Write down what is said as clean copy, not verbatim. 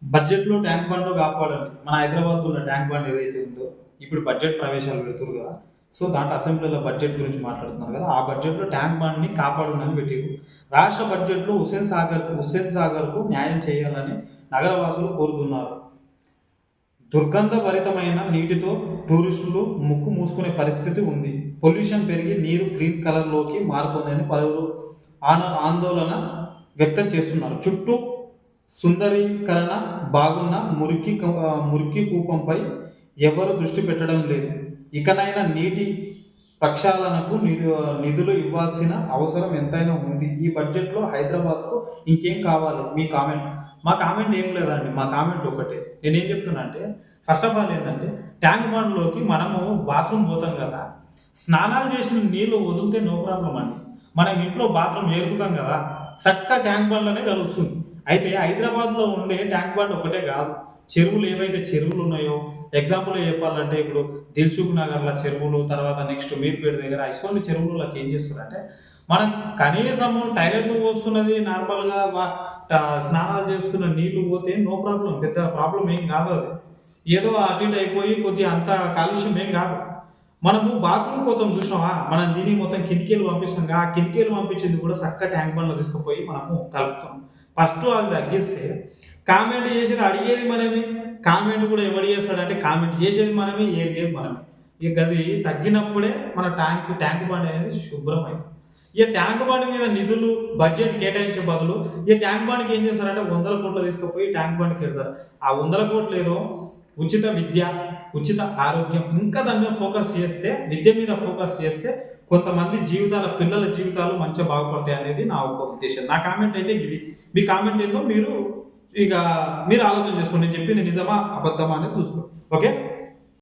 బడ్జెట్‌లో ట్యాంక్ బండ్‌ను కాపాడండి. మన హైదరాబాద్‌లో ఉన్న ట్యాంక్ బండ్ ఏదైతే ఉందో, ఇప్పుడు బడ్జెట్ ప్రవేశాలు పెడుతుర్రు గదా! సో, దాంట్లో అసెంబ్లీలో బడ్జెట్ గురించి మాట్లాడుతున్నారు గదా! ఆ బడ్జెట్‌లో ట్యాంక్ బండ్‌ని కాపాడండని పెట్టిర్రు. రాష్ట్ర బడ్జెట్‌లో హుస్సేన్ సాగర్‌కు న్యాయం చేయాలని నగరవాసులు కోరుతున్నారు. దుర్గంధభరితమైన నీటితో టూరిస్టులు ముక్కు మూసుకునే పరిస్థితి ఉంది. పొల్యూషన్ పెరిగి నీరు గ్రీన్ కలర్‌లోకి మారుతోందని పలువురు ఆందోళన వ్యక్తం చేస్తున్నారు. చుట్టూ సుందరీకరణ బాగున్న మురికి కూపంపై ఎవరు దృష్టి పెట్టడం లేదు. ఇకనైనా నీటి ప్రక్షాళనకు నిధులు ఇవ్వాల్సిన అవసరం ఎంతైనా ఉంది. ఈ బడ్జెట్‌లో హైదరాబాద్‌కు ఇంకేం కావాలి? మీ కామెంట్. మా కామెంట్ ఏం లేదండి. మా కామెంట్ ఒకటే. నేనేం చెప్తున్నా అంటే, ఫస్ట్ ఆఫ్ ఆల్ ఏంటంటే, ట్యాంక్ బండ్‌లోకి మనము బాత్రూమ్ పోతాం కదా! స్నానాలు చేసిన నీళ్ళు వదిలితే నో ప్రాబ్లమ్ అండి. మనం ఇంట్లో బాత్రూమ్ ఎరుకుతాం కదా! చక్కగా ట్యాంక్ బండ్‌లోనే కలుస్తుంది. అయితే హైదరాబాద్‌లో ఉండే ట్యాంక్ బండ్ ఒకటే కాదు. చెరువులు ఏవైతే చెరువులు ఉన్నాయో, ఎగ్జాంపుల్‌గా చెప్పాలంటే ఇప్పుడు దిల్సుఖ్ నగర్‌లో చెరువులు, తర్వాత నెక్స్ట్ మీర్పేట దగ్గర ఇటువంటి చెరువులకి ఏం చేస్తున్నారంటే, మనం కనీసము టాయిలెట్‌కి పోస్తున్నది నార్మల్‌గా స్నానాలు చేస్తున్న నీళ్లు పోతే నో ప్రాబ్లమ్. పెద్ద ప్రాబ్లమ్ ఏం కాదు అది. ఏదో అటు ఇటు అయిపోయి కొద్దిగా అంత కాలుష్యం ఏం కాదు. మనము బాత్రూమ్ పోతాం చూసినావా? మనం దీన్ని మొత్తం కిందికెళ్ళి పంపిస్తాం. ఆ కిందికెళ్ళి పంపించింది కూడా చక్కగా ట్యాంక్ బండ్‌లో తీసుకుపోయి మనము కలుపుతాం. ఫస్ట్ అది తగ్గిస్తే కామెంట్ చేసేది అడిగేది మనమే. కామెంట్ కూడా ఎవడు చేస్తాడంటే కామెంట్ చేసేది మనమే, ఏరిగేది మనమే. ఇక అది తగ్గినప్పుడే మన ట్యాంక్ బండ్ అనేది శుభ్రమైంది. ఈ ట్యాంక్ బండ్ మీద నిధులు, బడ్జెట్ కేటాయించే బదులు ఈ ట్యాంక్ బండ్‌కి ఏం చేస్తారంటే వందల కోట్లు తీసుకుపోయి ట్యాంక్ బండ్‌కి ఎడతారు. ఆ వందల కోట్లు ఏదో ఉచిత విద్య, ఉచిత ఆరోగ్యం ఇంకా దాని మీద ఫోకస్ చేస్తే, విద్య మీద ఫోకస్ చేస్తే కొంతమంది పిల్లల జీవితాలు మంచిగా బాగుపడతాయి అనేది నా ఒక ఉద్దేశం. నా కామెంట్ అయితే ఇది. మీ కామెంట్ ఏందో మీరు ఆలోచన చేసుకోండి. నేను చెప్పింది నిజమా? అబద్ధమా అనేది చూసుకోండి. ఓకే.